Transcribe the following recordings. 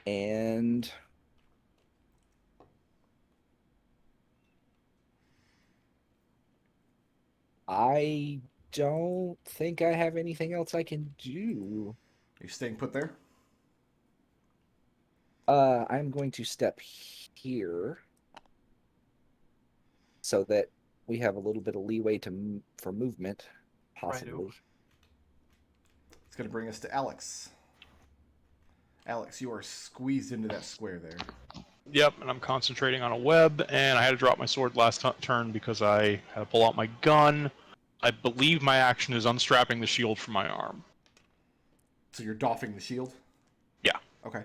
And I don't think I have anything else I can do. Are you staying put there? I'm going to step here so that we have a little bit of leeway for movement, possibly. Righto. It's going to bring us to Alex. Alex, you are squeezed into that square there. Yep, and I'm concentrating on a web, and I had to drop my sword last turn because I had to pull out my gun. I believe my action is unstrapping the shield from my arm. So you're doffing the shield? Yeah. Okay.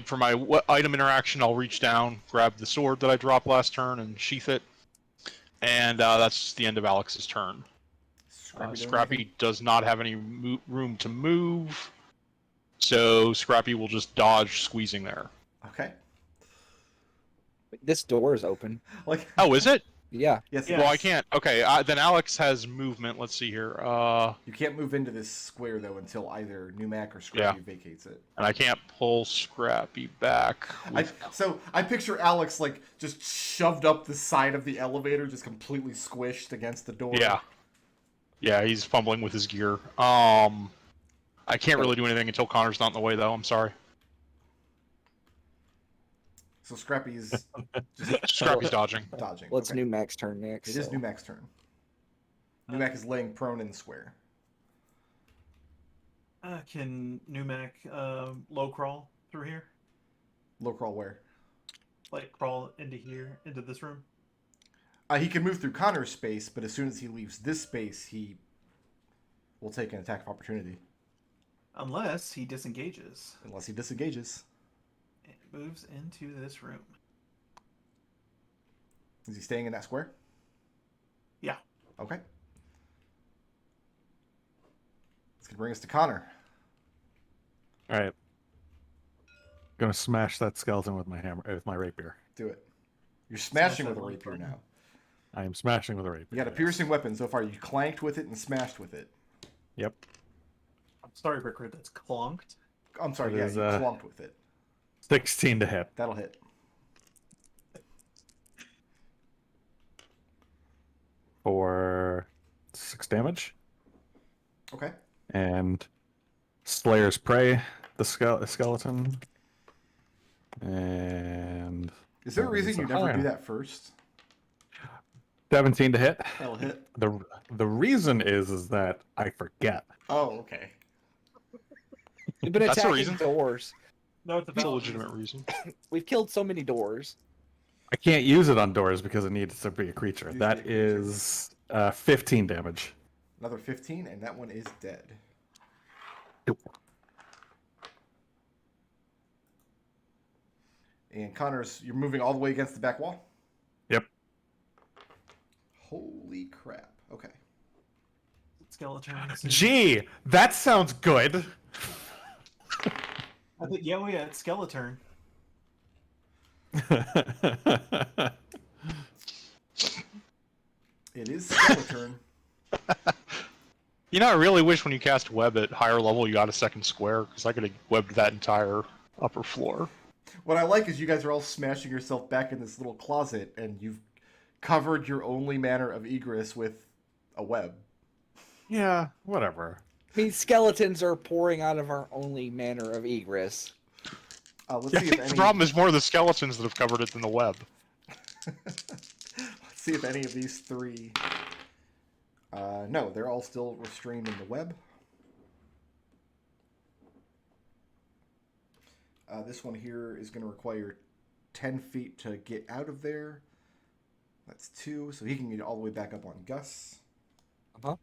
For my item interaction, I'll reach down, grab the sword that I dropped last turn, and sheath it. And that's the end of Alex's turn. Scrappy does not have any room to move, so Scrappy will just dodge squeezing there. Okay. This door is open. Like. Oh, is it? Yeah. Yes. Well, I can't. Okay, then Alex has movement. Let's see here. You can't move into this square though until either Numac or Scrappy vacates it. And I can't pull Scrappy back. So I picture Alex like just shoved up the side of the elevator, just completely squished against the door. Yeah. Yeah, he's fumbling with his gear. I can't really do anything until Connor's not in the way, though. I'm sorry. So Scrappy's Scrappy's dodging. Dodging. Well, it's Numac's turn next. It is Numac's turn. Numac is laying prone in the square. Can Numac low crawl through here? Low crawl where? Like crawl into here, into this room? He can move through Connor's space, but as soon as he leaves this space, he will take an attack of opportunity. Unless he disengages. Unless he disengages. It moves into this room. Is he staying in that square? Yeah. Okay. It's going to bring us to Connor. All right. Gonna smash that skeleton with my hammer, with my rapier. Do it. You're smashing with a rapier now. I am smashing with a rapier. You got a piercing weapon so far. You clanked with it and smashed with it. Yep. I'm sorry, Rickard, that's clonked. I'm sorry, It is, you clonked with it. 16 to hit. That'll hit. For 6 damage. Okay. And Slayer's Prey, the skeleton. And... Is there a reason you never do that first? 17 to hit. That'll hit. The reason is that I forget. Oh, okay. We've been That's a attacking reason. doors. No, it's It's a legitimate reason. We've killed so many doors. I can't use it on doors because it needs to be a creature. Needs to That be a creature. is 15 damage. Another 15, and that one is dead. And Connor's, you're moving all the way against the back wall? Yep. Holy crap. Okay. Skeleton. Gee, that sounds good. I think, yeah, well, yeah, it's skeleton. It is skeleton. You know, I really wish when you cast web at higher level you got a second square, because I could have webbed that entire upper floor. What I like is you guys are all smashing yourself back in this little closet, and you've covered your only manner of egress with a web. Yeah, whatever. I mean, skeletons are pouring out of our only manner of egress. Let's I see if think any. the problem is more the skeletons that have covered it than the web. Let's see if any of these three. No, they're all still restrained in the web. This one here is going to require 10 feet to get out of there. That's 2, so he can get all the way back up on Gus. Uh-huh.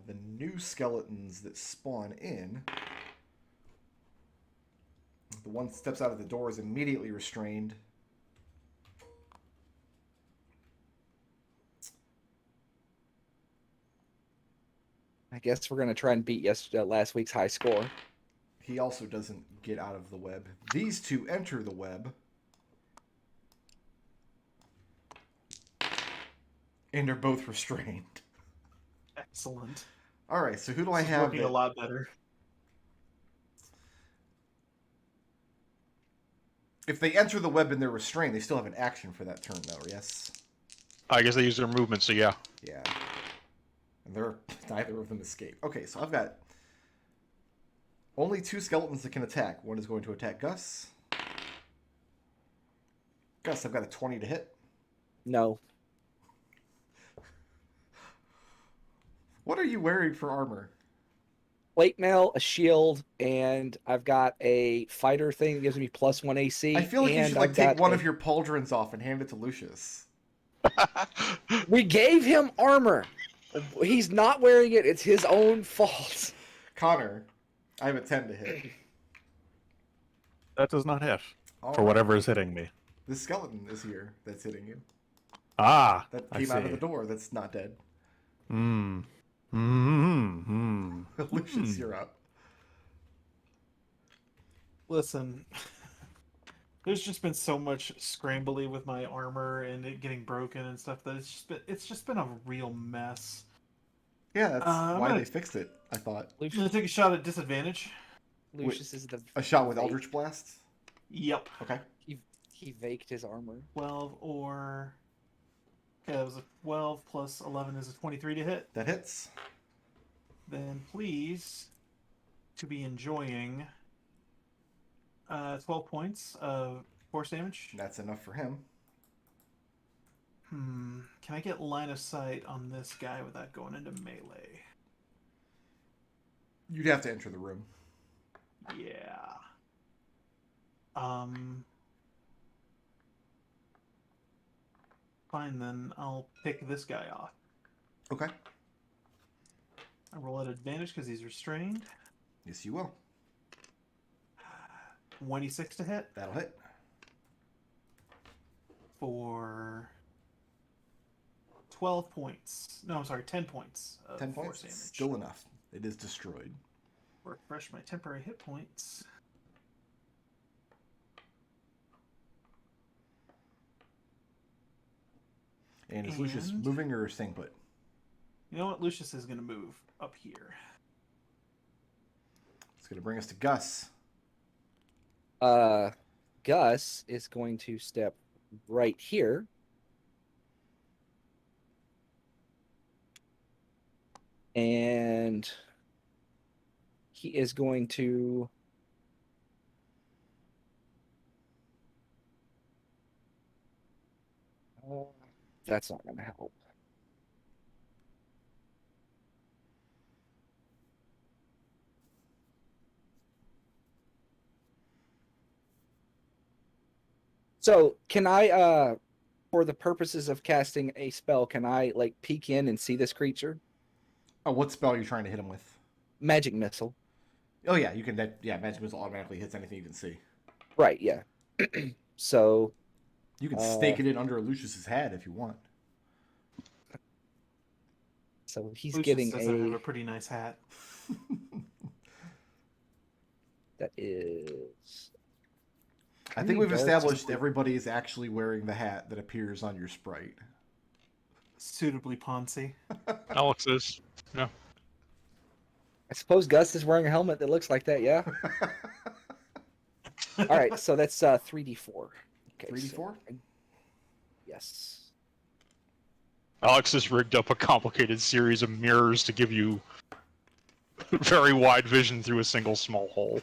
The new skeletons that spawn in. The one that steps out of the door is immediately restrained. I guess we're gonna try and beat last week's high score. He also doesn't get out of the web. These two enter the web. And are both restrained. Excellent. All right, so who do I This is have? working a lot better. If they enter the web and they're restrained, they still have an action for that turn, though. Yes. I guess they use their movement, so yeah. Yeah. And neither of them escape. Okay, so I've got only 2 skeletons that can attack. One is going to attack Gus. Gus, I've got a 20 to hit. No. What are you wearing for armor? Plate mail, a shield, and I've got a fighter thing that gives me +1 AC. I feel like you and should like I've take got one of your pauldrons off and hand it to Lucius. We gave him armor. He's not wearing it. It's his own fault. Connor, I have a 10 to hit. That does not hit. All For right. whatever is hitting me. This skeleton is here that's hitting you. Ah, That I came out of see. the door that's not dead. Hmm. Lucius, you're up. Listen, there's just been so much scrambly with my armor and it getting broken and stuff that it's just been a real mess. Yeah, that's I'm why gonna- they fixed it, I thought. I'm gonna take a shot at disadvantage. Lucius is the A shot with vac- Eldritch Blast? Yep. Okay. He vaked his armor. 12 or... Okay, that was a 12 plus 11 is a 23 to hit. That hits. Then please, to be enjoying 12 points of force damage. That's enough for him. Can I get line of sight on this guy without going into melee? You'd have to enter the room. Yeah. Fine then, I'll pick this guy off. Okay. I roll at advantage because he's restrained. Yes, you will. 26 to hit That'll hit. for 12 points. No, I'm sorry, 10 points of 10 force points. damage. Still enough. It is destroyed. Refresh my temporary hit points. And is Lucius And- moving or staying put? You know what? Lucius is going to move up here. It's going to bring us to Gus. Gus is going to step right here. And he is going to that's not going to help. So, can I for the purposes of casting a spell, can I like peek in and see this creature? Oh, what spell are you trying to hit him with? Magic missile. Oh, yeah, you can. Yeah, Magic Missile automatically hits anything you can see. Right, yeah. So, You can stake it in under Lucius's head if you want. so he's Lucius getting doesn't have a a pretty nice hat. that is I think we've Dark established Blue. everybody is actually wearing the hat that appears on your sprite. Suitably poncy. Alex is. I suppose Gus is wearing a helmet that looks like that, yeah. All right, so that's 3d4. Okay, 3d4? so yes. Alex has rigged up a complicated series of mirrors to give you very wide vision through a single small hole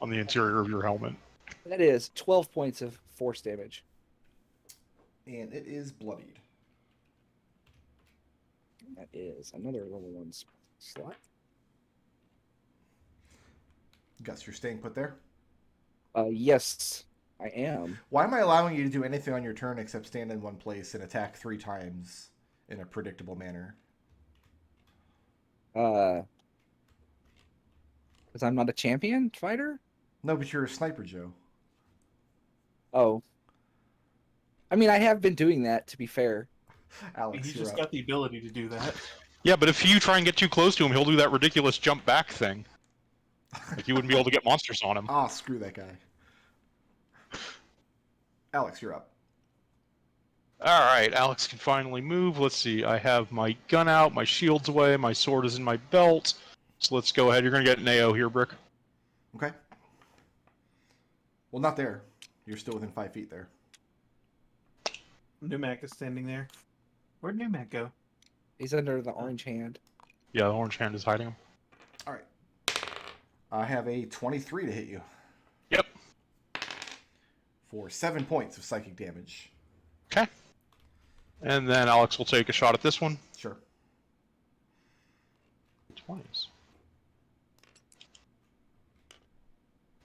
on the interior of your helmet. That is 12 points of force damage. And it is bloodied. That is another level 1 slot. Gus, you're staying put there? Yes, I am. Why am I allowing you to do anything on your turn except stand in one place and attack 3 times in a predictable manner? Because I'm not a champion fighter? No, but you're a sniper, Joe. Oh. I mean, I have been doing that, to be fair. Alex, He's you're just up. got the ability to do that. Yeah, but if you try and get too close to him, he'll do that ridiculous jump back thing. Like you wouldn't be able to get monsters on him. Ah, screw that guy. Alex, you're up. All right, Alex can finally move. Let's see. I have my gun out, my shield's away, my sword is in my belt. So let's go ahead. You're going to get an AO here, Brick. Okay. Well, not there. You're still within 5 feet there. Numac is standing there. Where'd Numac go? He's under the orange hand. Yeah, the orange hand is hiding him. All right. I have a 23 to hit you. Yep. For 7 points of psychic damage. Okay. And then Alex will take a shot at this one. Sure. 20s.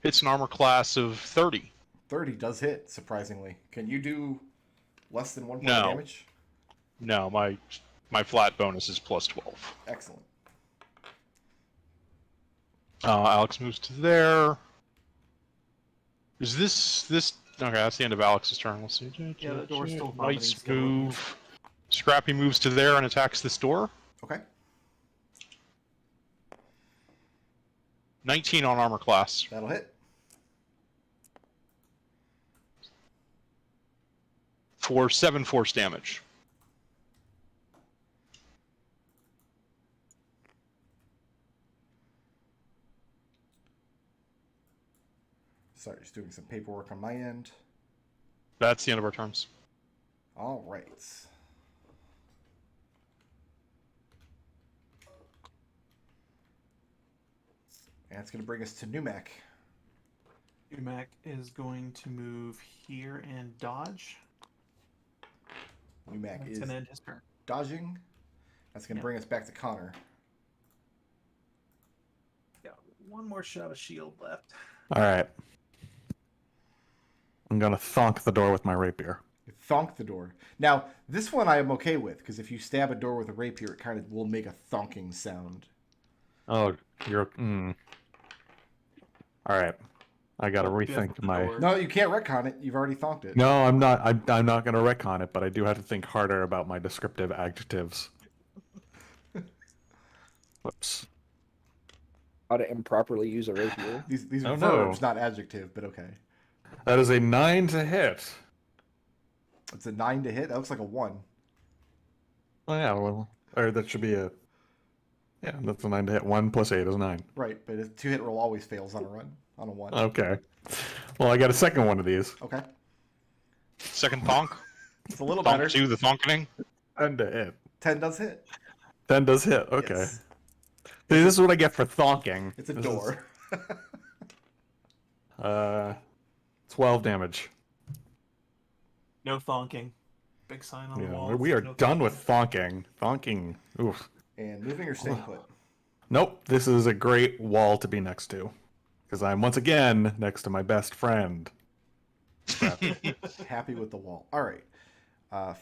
It's an armor class of 30. 30 does hit, surprisingly. Can you do less than 1 point No. of damage? No, my flat bonus is plus 12. Excellent. Alex moves to there. Is this... Okay, that's the end of Alex's turn. Let's see. Yeah, the door's still vomiting Nice skeletons. move. Scrappy moves to there and attacks this door. Okay. 19 on armor class. That'll hit. For 7 force damage. Sorry, just doing some paperwork on my end. That's the end of our turns. All right. And it's going to bring us to Numac. Numac is going to move here and dodge. Numac That's is going to end his turn. dodging. That's going to Yep. bring us back to Connor. Got one more shot of shield left. All right. I'm gonna thonk the door with my rapier. You thonk the door. Now, this one I am okay with, because if you stab a door with a rapier, it kind of will make a thonking sound. Oh, you're. All right. I gotta Well, rethink just the my. door. No, you can't retcon it. You've already thonked it. No, I'm not. I'm not gonna retcon it, but I do have to think harder about my descriptive adjectives. Whoops. How to improperly use a rapier. These are Oh, no. verbs, not adjective, but okay. That is a 9 to hit. It's a 9 to hit. That looks like a 1. Oh yeah, well, or that should be a. Yeah, that's a 9 to hit. 1 plus 8 is 9. Right, but a 2-hit roll always fails on a run, on a 1. Okay. Well, I got a second one of these. Okay. Second thonk. It's a little better. Thonk 2, the thonkening. 10 to hit. 10 does hit. 10 does hit. Okay. Yes. See, this is what I get for thonking. It's a This door. is, 12 damage. No thonking. Big sign on the wall. Yeah, we are No done thonking. with thonking. Thonking. Oof. And moving or staying put? Nope. This is a great wall to be next to. Because I'm once again next to my best friend. Happy with the wall. All right.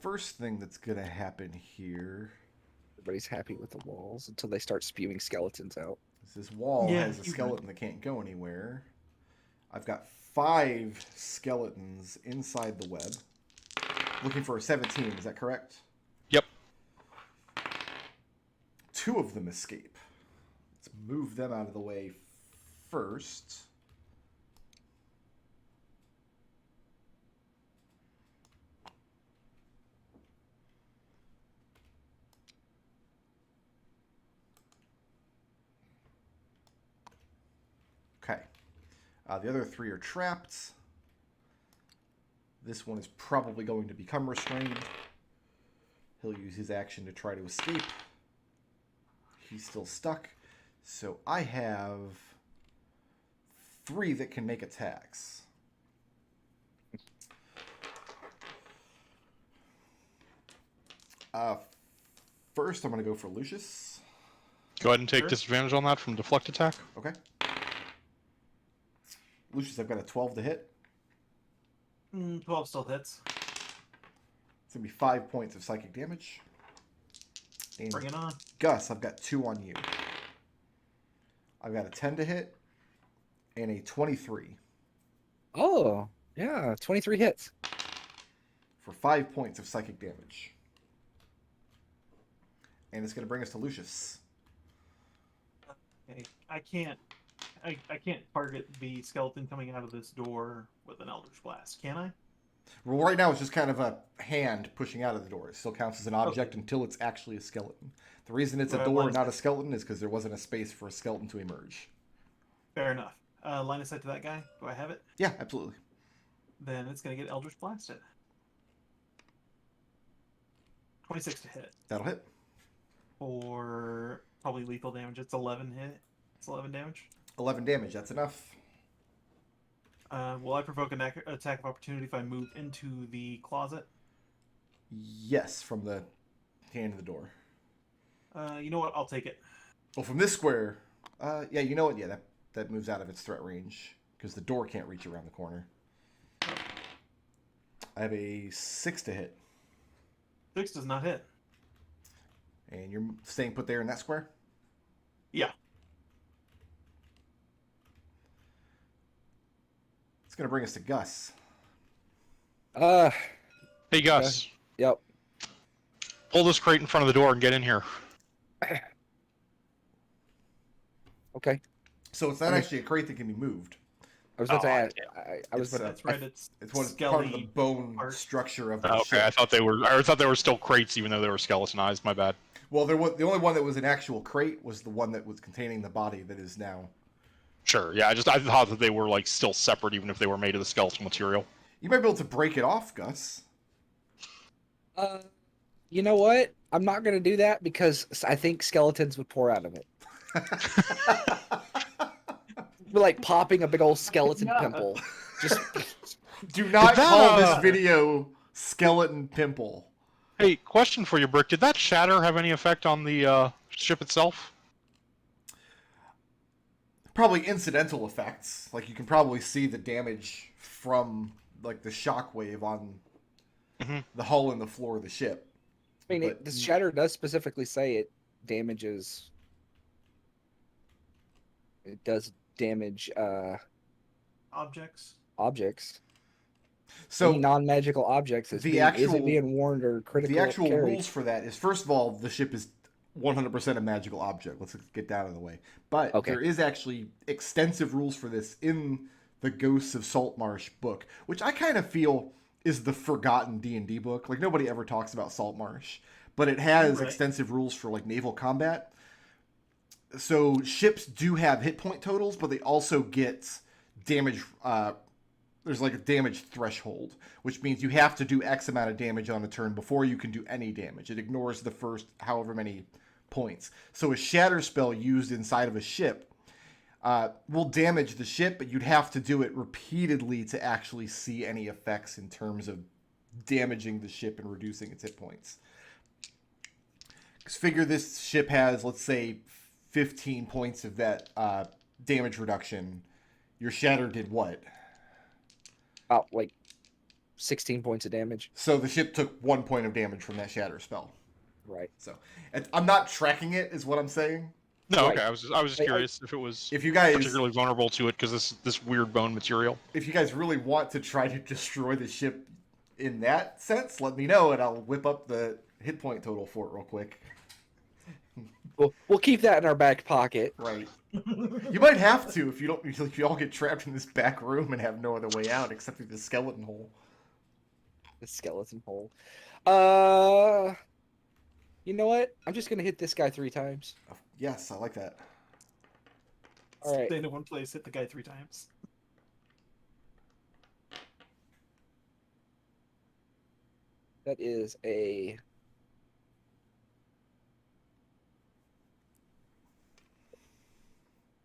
First thing that's going to happen here Everybody's happy with the walls until they start spewing skeletons out. is this wall Yeah, has a you skeleton that can't go anywhere. I've got 5 skeletons inside the web. Looking for a 17, is that correct? Yep. 2 of them escape. Let's move them out of the way first. Okay. The other 3 are trapped. This one is probably going to become restrained. He'll use his action to try to escape. He's still stuck. So I have 3 that can make attacks. First, I'm going to go for Lucius. Go ahead and take Sure. disadvantage on that from deflect attack. Okay. Lucius, I've got a 12 to hit. 12 still hits. It's going to be 5 points of psychic damage. And Bring it on. Gus, I've got 2 on you. I've got a 10 to hit and a 23 Oh, yeah, 23 hits. for 5 points of psychic damage. And it's going to bring us to Lucius. Okay. I can't target the skeleton coming out of this door with an Eldritch Blast, can I? Well, right now it's just kind of a hand pushing out of the door. It still counts as an object until it's actually a skeleton. The reason it's a Right, door, line not of a skeleton, is because there wasn't a space for a skeleton to emerge. Fair enough. Line of sight to that guy. Do I have it? Yeah, absolutely. Then it's going to get Eldritch Blasted. 26 to hit. That'll hit. For probably lethal damage. It's 11 hit. It's 11 damage. 11 damage, that's enough. Will I provoke an attack of opportunity if I move into the closet? Yes, from the hand of the door. You know what? I'll take it. Well, from this square, yeah, you know what? Yeah, that moves out of its threat range because the door can't reach around the corner. I have a 6 to hit. 6 does not hit. And you're staying put there in that square? Yeah. It's going to bring us to Gus. Hey, Gus. Yep. Pull this crate in front of the door and get in here. Okay. So it's not actually a crate that can be moved. I was about to Oh, add. I was It's, about to. That's right. It's It's part of the skelly bone part. structure of the Okay, ship. I thought they were still crates, even though they were skeletonized. My bad. Well, the only one that was an actual crate was the one that was containing the body that is now. Sure. Yeah, I thought that they were like still separate, even if they were made of the skeletal material. You might be able to break it off, Gus. You know what? I'm not gonna do that because I think skeletons would pour out of it. We're like popping a big old skeleton pimple. Just Do not Is that, call this video Skeleton Pimple. Hey, question for you, Brick. Did that shatter have any effect on the ship itself? Probably incidental effects. Like you can probably see the damage from like the shockwave on the hull and the floor of the ship. I mean, the shatter does specifically say it damages. It does damage objects. objects. So Any non-magical objects is isn't being warned or critical. the actual carried. rules for that is, first of all, the ship is 100% a magical object. Let's get that out of the way. But Okay. there is actually extensive rules for this in the Ghosts of Saltmarsh book, which I kind of feel is the forgotten D&D book. Like nobody ever talks about Saltmarsh, but it has Right. extensive rules for like naval combat. So ships do have hit point totals, but they also get damage. There's like a damage threshold, which means you have to do X amount of damage on a turn before you can do any damage. It ignores the first however many points. So a shatter spell used inside of a ship will damage the ship, but you'd have to do it repeatedly to actually see any effects in terms of damaging the ship and reducing its hit points. Because figure this ship has, let's say, 15 points of that damage reduction. Your shatter did what? About like 16 points of damage. So the ship took 1 point of damage from that shatter spell. Right. So I'm not tracking it, is what I'm saying. No, Right. okay. I was just curious if it was If you guys, particularly vulnerable to it because this weird bone material. if you guys really want to try to destroy the ship in that sense, let me know and I'll whip up the hit point total for it real quick. We'll keep that in our back pocket. Right. You might have to if you all get trapped in this back room and have no other way out except through the skeleton hole. The skeleton hole. You know what? I'm just gonna hit this guy 3 times. Oh, yes, I like that. All right. Stay in one place, hit the guy 3 times. That is a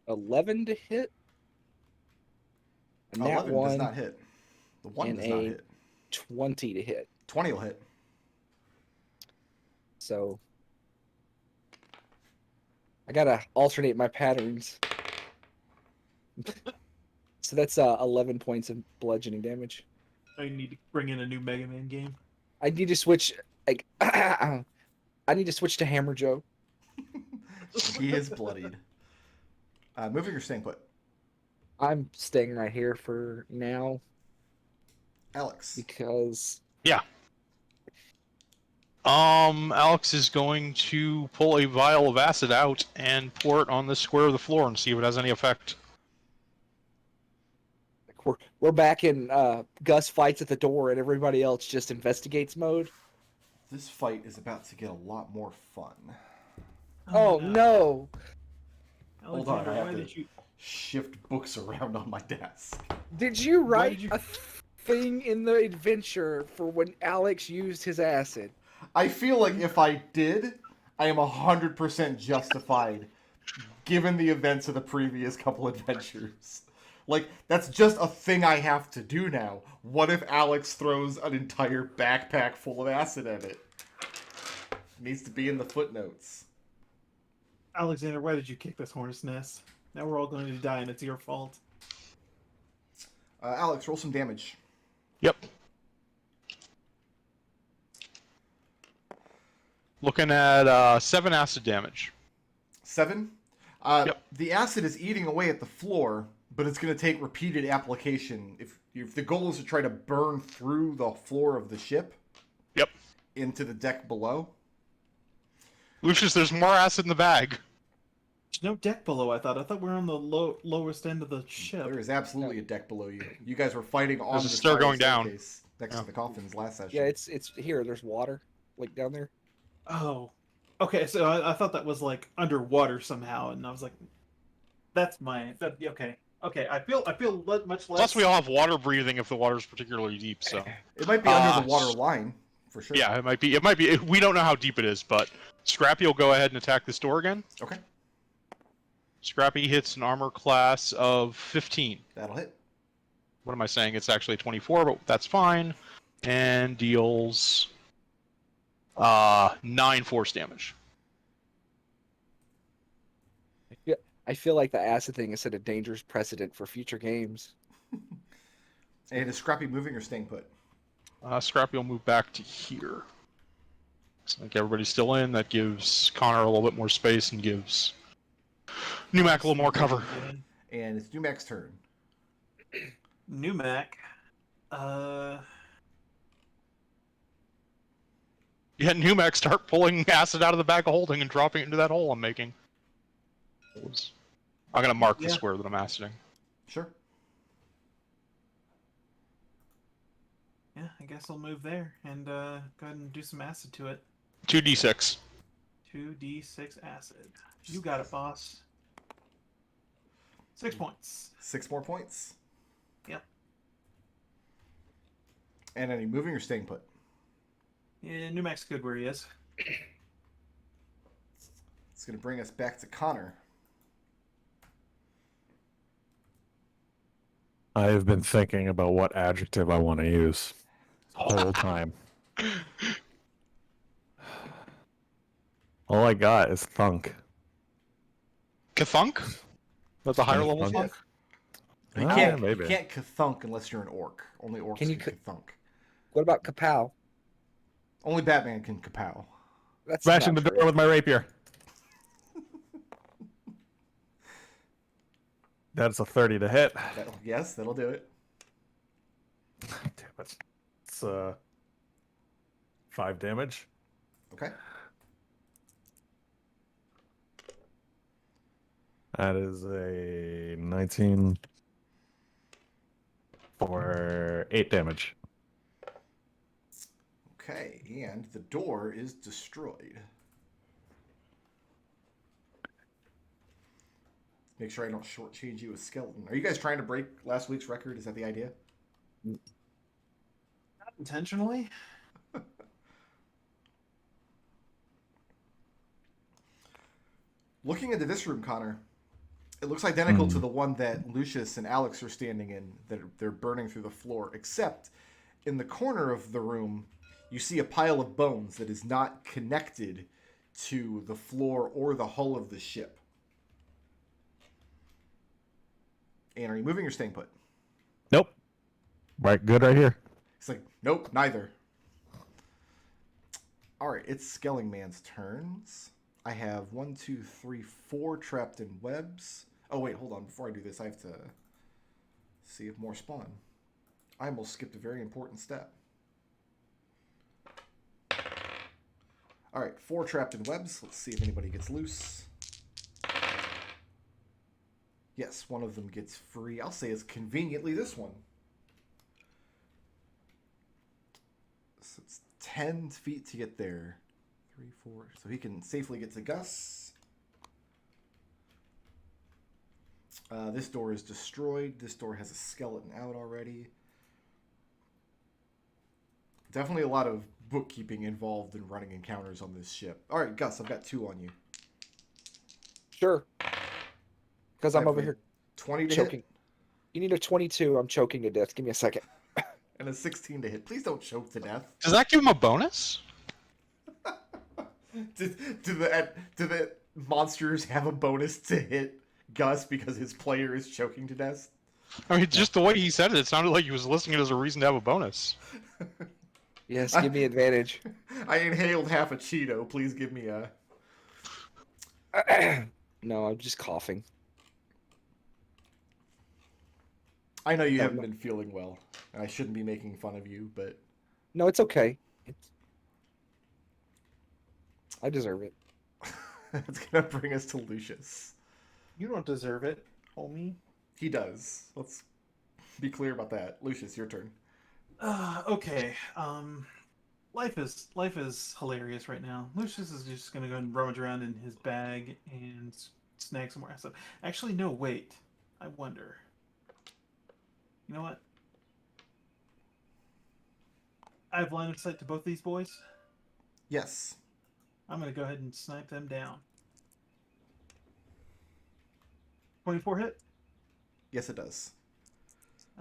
11 to hit. And that 11 one does not hit. The 1 and does not a- hit. 20 to hit. 20 will hit. So I gotta alternate my patterns. So that's 11 points of bludgeoning damage. I need to bring in a new Mega Man game. I need to switch. Like, I need to switch to Hammer Joe. He is bloodied. Moving or staying put? I'm staying right here for now Alex. because Alex is going to pull a vial of acid out and pour it on the square of the floor and see if it has any effect. We're back in Gus fights at the door, and everybody else just investigates mode. This fight is about to get a lot more fun. Oh no! Hold on, Alexander, I have why to did you? shift books around on my desk. Did you Why write did you- a thing in the adventure for when Alex used his acid? I feel like if I did, I am 100% justified, given the events of the previous couple adventures. Like, that's just a thing I have to do now. What if Alex throws an entire backpack full of acid at it? It needs to be in the footnotes. Alexander, why did you kick this hornet's nest? Now we're all going to die, and it's your fault. Alex, roll some damage. Yep. Looking at 7 acid damage. 7? Yep. The acid is eating away at the floor, but it's going to take repeated application. If the goal is to try to burn through the floor of the ship Yep. into the deck below. Lucius, there's more acid in the bag. There's no deck below, I thought. I thought we were on the lowest end of the ship. There is absolutely a deck below you. You guys were fighting on There's the a stair spiral going down. staircase next to the coffins last session. Yeah, it's here. There's water, like down there. Oh. Okay, so I thought that was like underwater somehow, and I was like, that's my... okay. Okay, I feel much less... Plus, we all have water breathing if the water's particularly deep. So It might be under the water line, for sure. yeah, it might be. It might be. We don't know how deep it is, but Scrappy will go ahead and attack this door again. Okay, Scrappy hits an armor class of 15. that'll hit. What am I saying? It's actually 24, but that's fine. And deals 9 force damage. I feel like the acid thing has set a dangerous precedent for future games. And is Scrappy moving or staying put? Scrappy will move back to here. So I think everybody's still in. That gives Connor a little bit more space and gives Numac a little more cover. And it's Numac's turn. Numac. Yeah, Numac, start pulling acid out of the bag of holding and dropping it into that hole I'm making. I'm going to mark the Yeah. square that I'm aciding. Sure. Yeah, I guess I'll move there and go ahead and do some acid to it. 2d6. 2d6 acid. You got it, boss. 6 points. 6 more points. Yep. And any moving or staying put? Yeah, Numac's good where he is. It's going to bring us back to Connor. I have been thinking about what adjective I want to use the whole time. All I got is thunk. Kathunk? That's a higher level Thunk. thunk? You Ah, can't, maybe. you can't kathunk unless you're an orc. Only orcs Can can, you kathunk. What about Kapow? Only Batman can kapow. That's Smashing the not door true. with my rapier. That's a 30 to hit. Yes, that'll do it. Damn it. It's 5 damage. Okay. That is a 19 for 8 damage. Okay, and the door is destroyed. Make sure I don't shortchange you a skeleton. Are you guys trying to break last week's record? Is that the idea? Not intentionally. Looking into this room, Connor, it looks identical to the one that Lucius and Alex are standing in, that they're burning through the floor, except in the corner of the room, you see a pile of bones that is not connected to the floor or the hull of the ship. And are you moving or staying put? Nope. Right, good right here. It's like, nope, neither. All right, it's Skelling Man's turns. I have 1, 2, 3, 4 trapped in webs. Oh, wait, hold on. Before I do this, I have to see if more spawn. I almost skipped a very important step. All right, 4 trapped in webs. Let's see if anybody gets loose. Yes, one of them gets free. I'll say it's conveniently this one. So it's 10 feet to get there. 3, 4. So he can safely get to Gus. This door is destroyed. This door has a skeleton out already. Definitely a lot of bookkeeping involved in running encounters on this ship. All right, Gus, I've got 2 on you. Sure. Because I'm over here 20 to choking. hit You need a 22. I'm choking to death. Give me a second. and a 16 to hit. Please don't choke to death. Does that give him a bonus? Do the monsters have a bonus to hit Gus because his player is choking to death? I mean, just the way he said it, it sounded like he was listing it as a reason to have a bonus. Yes, give me advantage. I inhaled half a Cheeto. Please give me a... No, I'm just coughing. I know you haven't been feeling well, and I shouldn't be making fun of you, but... No, it's okay. I deserve it. That's going to bring us to Lucius. You don't deserve it, homie. He does. Let's be clear about that. Lucius, your turn. Okay. Life is hilarious right now. Lucius is just gonna go and rummage around in his bag and snag some more stuff. Actually, no, wait. I wonder. You know what? I have line of sight to both these boys. Yes. I'm gonna go ahead and snipe them down. 24 hit. Yes, it does.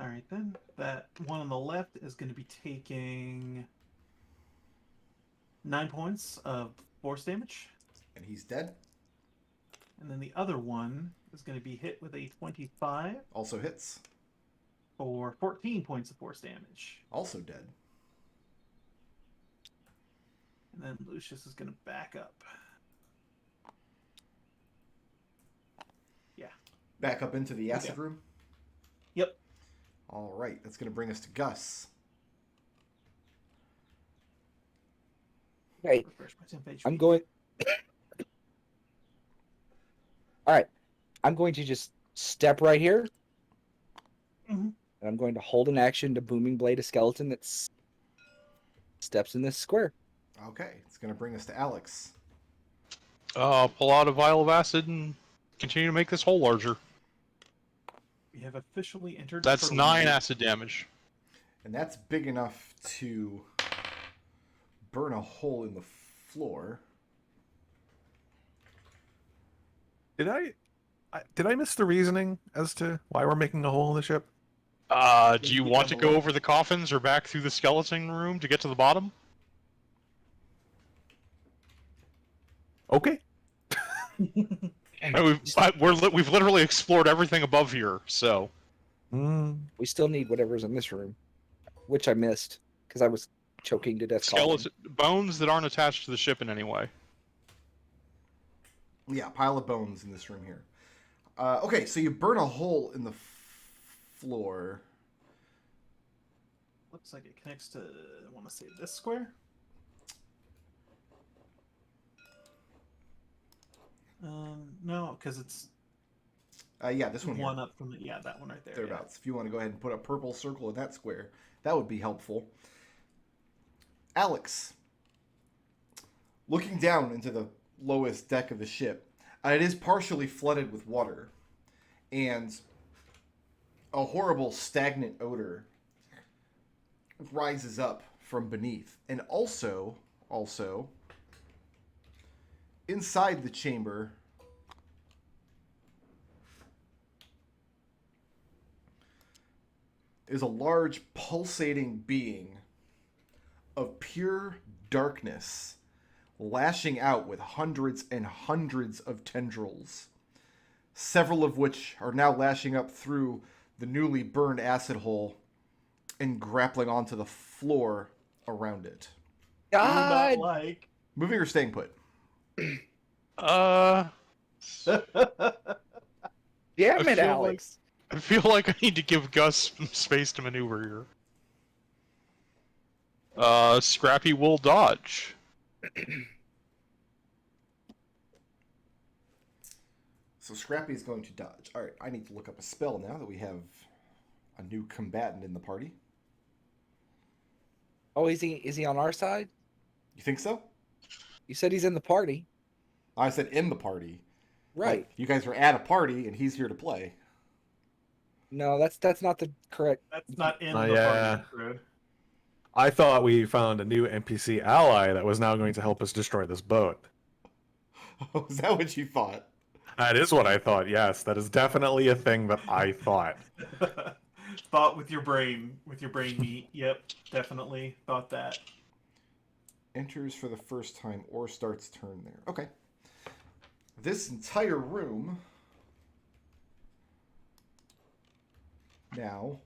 All right, then. That one on the left is going to be taking 9 points of force damage. And he's dead. And then the other one is going to be hit with a 25 Also hits. for 14 points of force damage. Also dead. And then Lucius is going to back up. Yeah. Back up into the acid Okay. room. Yep. All right, that's going to bring us to Gus. Hey, Refresh my temp HP. I'm going. All right, I'm going to just step right here, Mhm. and I'm going to hold an action to booming blade a skeleton that steps in this square. Okay, it's going to bring us to Alex. Pull out a vial of acid and continue to make this hole larger. We have officially entered. That's Turtle 9 Mode. acid damage. And that's big enough to burn a hole in the floor. Did I miss the reasoning as to why we're making a hole in the ship? Do you want to go over the coffins or back through the skeleton room to get to the bottom? Okay. We've literally explored everything above here, so... We still need whatever's in this room, which I missed because I was choking to death. Skeleton bones that aren't attached to the ship in any way. Yeah, pile of bones in this room here. Okay, so you burn a hole in the floor. Looks like it connects to, I want to say, this square? No, because it's Yeah, this one here. one up from the, yeah, that one right there. Yeah. Thereabouts. If you want to go ahead and put a purple circle in that square, that would be helpful. Alex, looking down into the lowest deck of the ship, it is partially flooded with water, and a horrible stagnant odor rises up from beneath. And also, inside the chamber is a large pulsating being of pure darkness, lashing out with hundreds and hundreds of tendrils, several of which are now lashing up through the newly burned acid hole and grappling onto the floor around it. Do not God, like. Moving or staying put? damn I it, feel Alex! I feel like I need to give Gus some space to maneuver here. Scrappy will dodge. So Scrappy is going to dodge. All right, I need to look up a spell now that we have a new combatant in the party. Oh, is he on our side? You think so? You said he's in the party. I said in the party. Right. Like, you guys are at a party and he's here to play. No, that's not the correct. That's not in Oh, the yeah. party, Fred. I thought we found a new NPC ally that was now going to help us destroy this boat. Oh, is that what you thought? That is what I thought, yes. That is definitely a thing that I thought. Thought with your brain meat. Yep, definitely thought that. Enters for the first time or starts turn there. Okay. This entire room now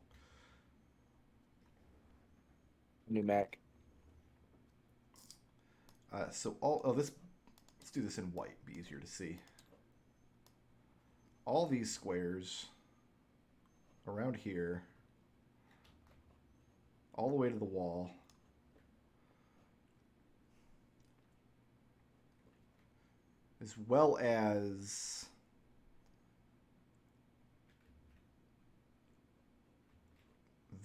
New Mac. so all of this, let's do this in white, be easier to see. All these squares around here, all the way to the wall, as well as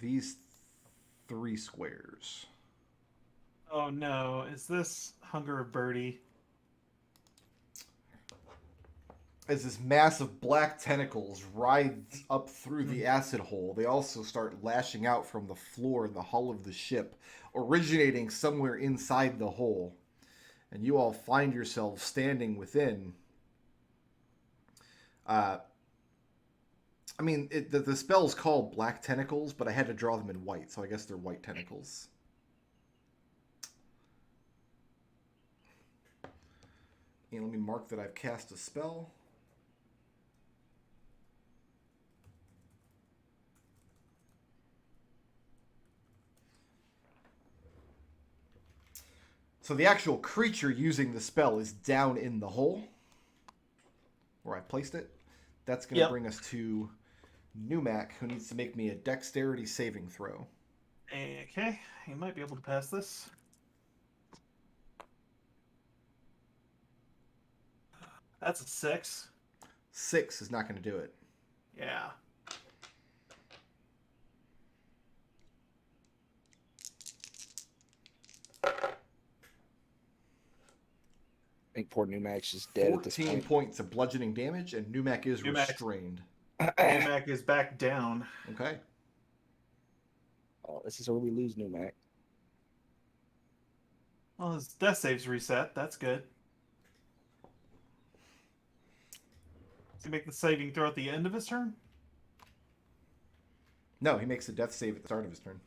these 3 squares. Oh no, is this Hunger of Birdie? As this mass of black tentacles rides up through the acid hole, they also start lashing out from the floor and the hull of the ship, originating somewhere inside the hole. And you all find yourselves standing within. I mean, the spell's called Black Tentacles, but I had to draw them in white, so I guess they're white tentacles. And let me mark that I've cast a spell. So the actual creature using the spell is down in the hole where I placed it. That's going to bring us to Numac, who needs to make me a dexterity saving throw. Okay, he might be able to pass this. That's a 6. 6 is not going to do it. Yeah. I think poor New Mac's just dead at this 14 point. points of bludgeoning damage, and Numac is Numac. restrained. Mac is back down. Okay. Oh, this is where we lose New Mac. Well, his death save's reset. That's good. Does he make the saving throw at the end of his turn? No, he makes a death save at the start of his turn.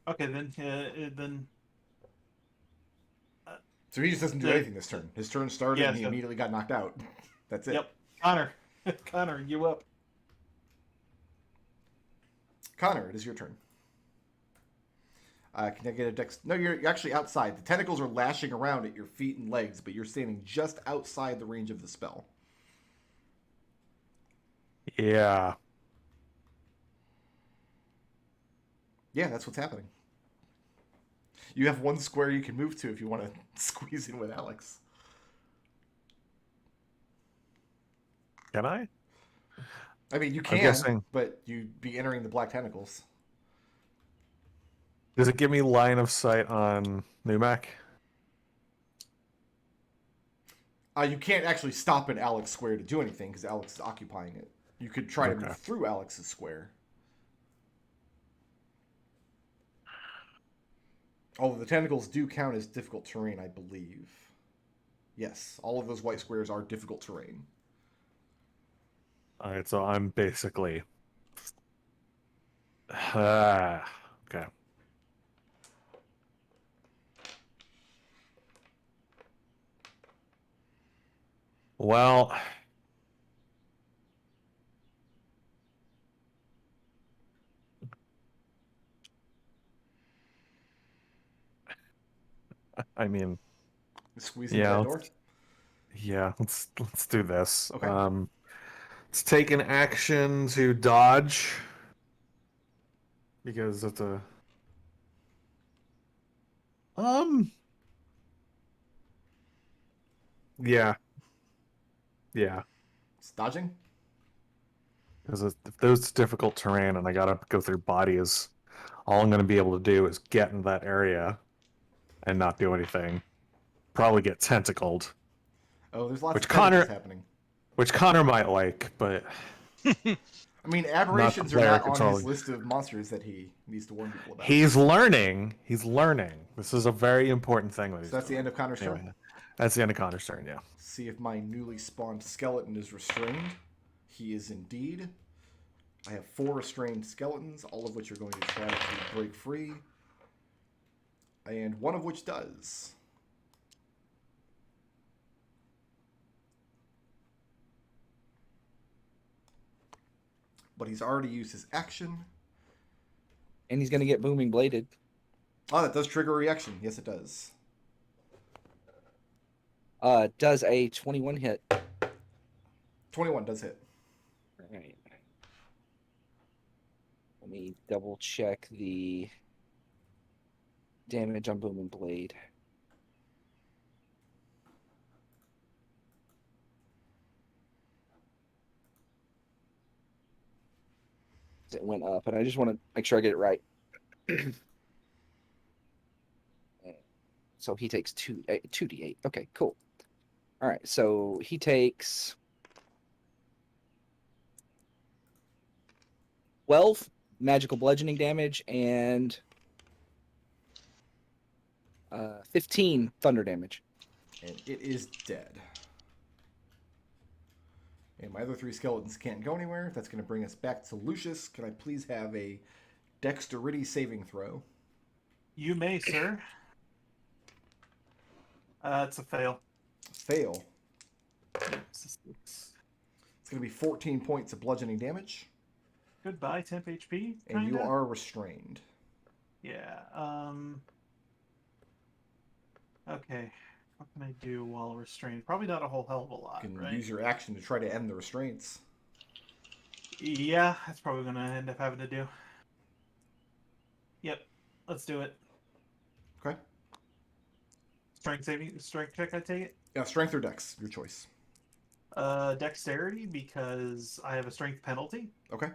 Okay, then. So he just doesn't do anything this turn. His turn started and he so- immediately got knocked out. That's it. Yep. Connor, you up? Connor, it is your turn. Can I get a dex? No, you're actually outside. The tentacles are lashing around at your feet and legs, but you're standing just outside the range of the spell. Yeah. Yeah, that's what's happening. You have 1 square you can move to if you want to squeeze in with Alex. Can I? I mean, you I'm can, guessing- but you'd be entering the black tentacles. Does it give me line of sight on Numac? You can't actually stop at Alex Square to do anything because Alex is occupying it. You could try to Okay. move through Alex's square. Oh, the tentacles do count as difficult terrain, I believe. Yes, all of those white squares are difficult terrain. Alright, so I'm basically... okay. Well... I mean, Squeezing Yeah, that door. let's- yeah, let's do this. Okay. Let's take an action to dodge because it's a yeah. It's dodging. Because if there's difficult terrain and I gotta go through bodies, all I'm gonna be able to do is get in that area and not do anything. Probably get tentacled, Oh, there's lots Which of tentacles Connor- happening. which Connor might like, but I mean, aberrations are player not on his controlling. list of monsters that he needs to warn people about. he's learning. He's learning. This is a very important thing. So that's the end of Connor's turn. Anyway, that's the end of Connor's turn. Yeah. See if my newly spawned skeleton is restrained. He is indeed. I have 4 restrained skeletons, all of which are going to try to break free. And one of which does. But he's already used his action. And he's gonna get booming bladed. Oh, that does trigger a reaction. Yes, it does. Does a 21 hit? 21 does hit. Right. Let me double check the damage on booming blade. It went up, and I just want to make sure I get it right. So he takes 2d8. Okay, cool. All right, so he takes 12 magical bludgeoning damage and 15 thunder damage. And it is dead. And my other 3 skeletons can't go anywhere. That's going to bring us back to Lucius. Can I please have a dexterity saving throw? You may, sir. It's a fail. Fail. It's It's going to be 14 points of bludgeoning damage. Goodbye, temp HP. And you kinda? are restrained. Yeah. Okay. What can I do while restrained? Probably not a whole hell of a lot, You can right? use your action to try to end the restraints. Yeah, that's probably gonna end up having to do. Yep. Let's do it. Okay. Strength check, I take it? Yeah, strength or dex, your choice. Dexterity, because I have a strength penalty. Okay.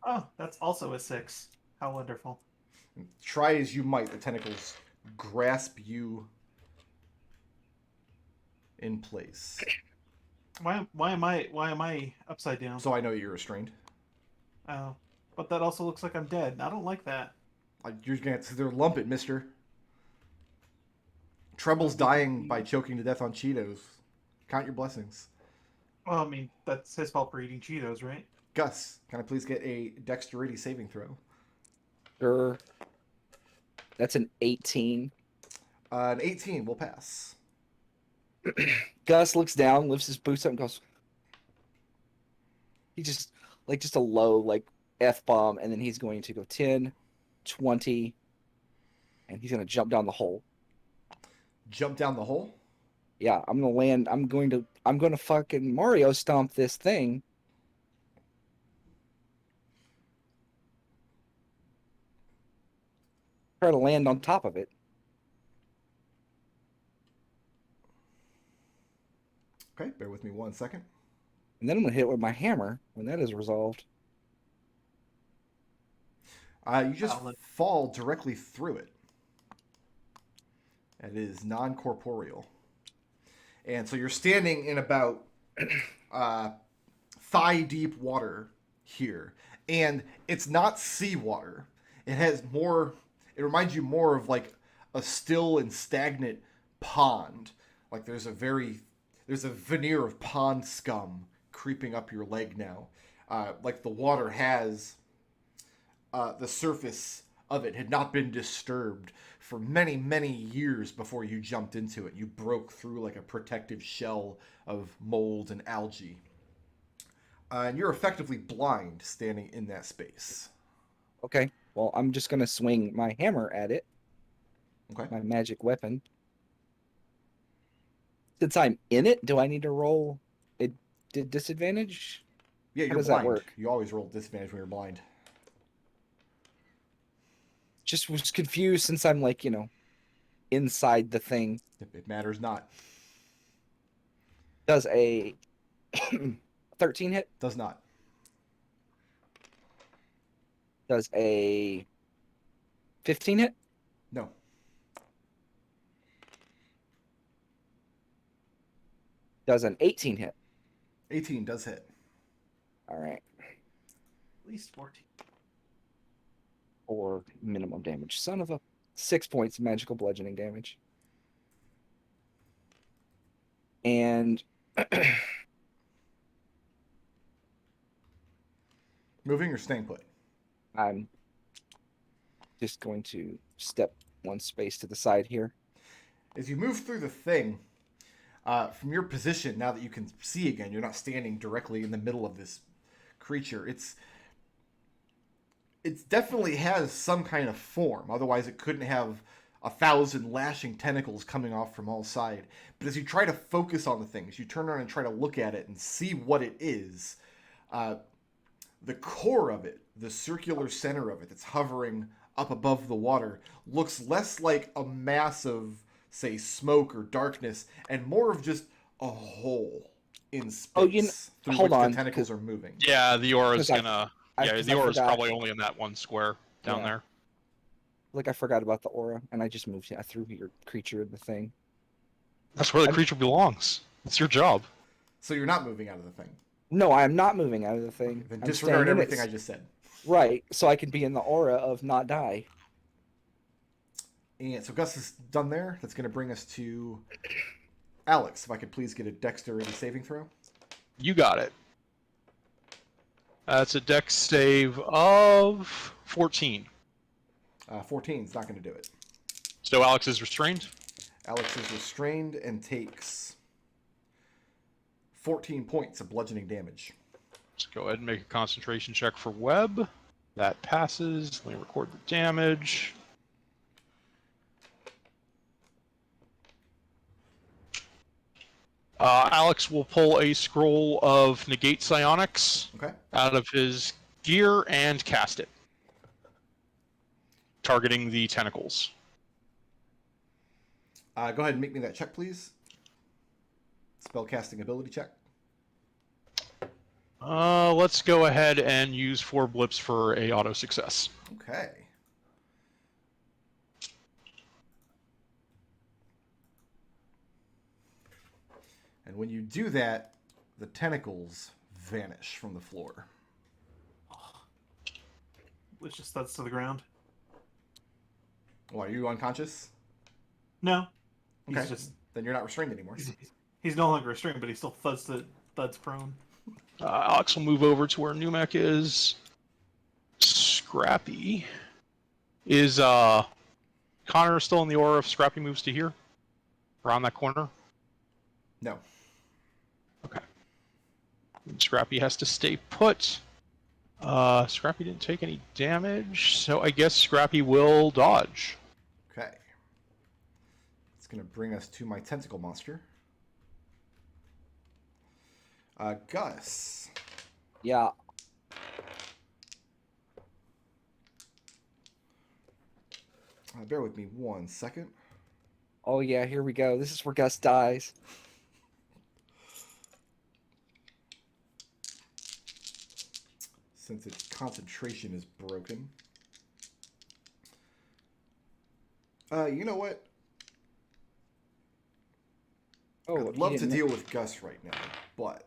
Oh, that's also a 6. How wonderful. Try as you might, the tentacles grasp you in place. Why am I upside down? So I know you're restrained. Oh, but that also looks like I'm dead. I don't like that. You're gonna have to sit there, lump it, mister. Treble's dying by choking to death on Cheetos. Count your blessings. Well, I mean, that's his fault for eating Cheetos, right? Gus, can I please get a dexterity saving throw? Sure. That's an 18. An 18 will pass. Gus looks down, lifts his boots up, and goes. He just a low F-bomb, and then he's going to go 10, 20, and he's going to jump down the hole. Jump down the hole? Yeah, I'm gonna land. I'm going to fucking Mario stomp this thing. Try to land on top of it. Okay, bear with me 1 second. And then I'm gonna hit it with my hammer when that is resolved. You just fall directly through it. It is non-corporeal. And so you're standing in about thigh-deep water here. And it's not seawater. It reminds you more of like a still and stagnant pond. Like there's a veneer of pond scum creeping up your leg now. Like the water has... the surface of it had not been disturbed for many, many years before you jumped into it. You broke through like a protective shell of mold and algae. And you're effectively blind standing in that space. Okay. Well, I'm just gonna swing my hammer at it. Okay. My magic weapon. Since I'm in it, do I need to roll a disadvantage? Yeah, How you're does that blind. work? You always roll disadvantage when you're blind. Just was confused since I'm inside the thing. It matters not. Does a 13 hit? Does not. Does a 15 hit? No. Does an 18 hit? 18 does hit. All right. At least 14. Or minimum damage. Son of a 6 points magical bludgeoning damage. And Moving or staying put? I'm just going to step one space to the side here. As you move through the thing, from your position, now that you can see again, you're not standing directly in the middle of this creature. It definitely has some kind of form. Otherwise, it couldn't have 1,000 lashing tentacles coming off from all sides. But as you try to focus on the things, you turn around and try to look at it and see what it is. The core of it, the circular center of it that's hovering up above the water, looks less like a mass of, say, smoke or darkness, and more of just a hole in space through hold which on, the tentacles are moving. Yeah, the aura's 'Cause I- gonna. I- Yeah, 'cause the I aura's forgot. probably only in that one square down Yeah. there. Like I forgot about the aura, and I just moved. I threw your creature in the thing. That's where the I'm- creature belongs. It's your job. So you're not moving out of the thing. No, I am not moving out of the thing. Then I'm disregard staying in everything I it. just said. Right, so I can be in the aura of not die. And so Gus is done there. That's going to bring us to Alex. If I could please get a dexterity saving throw. You got it. That's a dex save of 14. 14 is not going to do it. So Alex is restrained. Alex is restrained and takes 14 points of bludgeoning damage. Let's go ahead and make a concentration check for Webb. That passes. Let me record the damage. Alex will pull a scroll of negate psionics Okay. out of his gear and cast it, targeting the tentacles. Go ahead and make me that check, please. Spellcasting ability check. Let's go ahead and use 4 blips for a auto success. Okay. And when you do that, the tentacles vanish from the floor. Lucius thuds to the ground. Well, are you unconscious? No. Okay. He's just Then you're not restrained anymore. he's no longer restrained, but he still thuds prone. Alex will move over to where Numek is. Scrappy. Is Connor still in the aura if Scrappy moves to here? Around that corner? No. Okay. And Scrappy has to stay put. Scrappy didn't take any damage, so I guess Scrappy will dodge. Okay. It's going to bring us to my tentacle monster. Gus. Yeah. Bear with me 1 second. Oh yeah, here we go. This is where Gus dies. Since its concentration is broken. You know what? Oh, I'd love to deal with Gus right now, but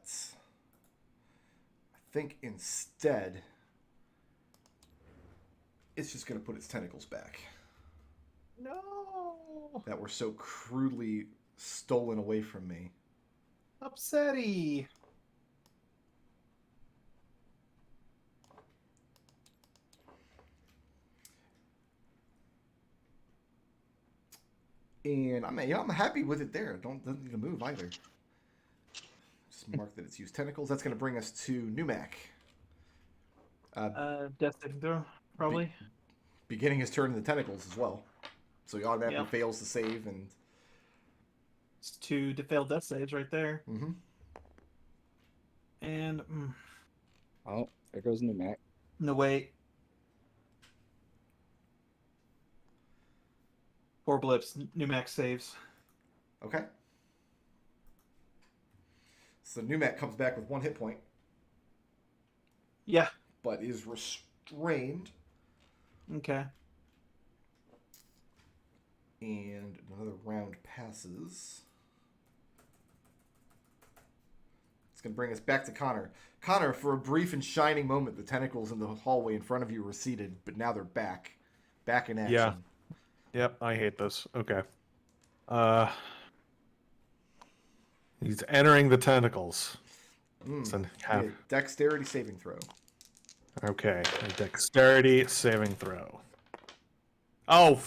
I think instead it's just going to put its tentacles back No. that were so crudely stolen away from me. Upsetty. And I'm happy with it there. Doesn't need to move either. Just mark that it's used tentacles. That's going to bring us to Numac. Death saving throw, probably. Beginning his turn in the tentacles as well. So he automatically Yep. fails to save and... It's 2 failed death saves right there. Mm-hmm. And Oh, there goes Numac. no wait. 4 blips. New max saves. Okay. So Numac comes back with 1 hit point. Yeah. but is restrained. Okay. And another round passes. It's going to bring us back to Connor. Connor, for a brief and shining moment, the tentacles in the hallway in front of you receded, but now they're back. Back in action. Yeah. Yep, I hate this. Okay. He's entering the tentacles. So Give me a dexterity saving throw. Okay, a dexterity saving throw. Oh!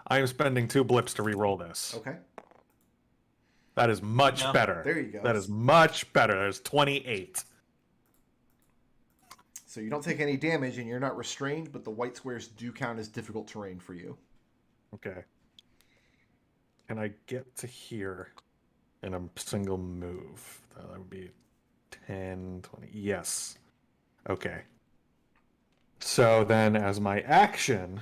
I am spending 2 blips to re-roll this. Okay. That is much No. better. There you go. That is much better. There's 28. So you don't take any damage and you're not restrained, but the white squares do count as difficult terrain for you. Okay. Can I get to here in a single move? That would be 10, 20. Yes. Okay. So then as my action,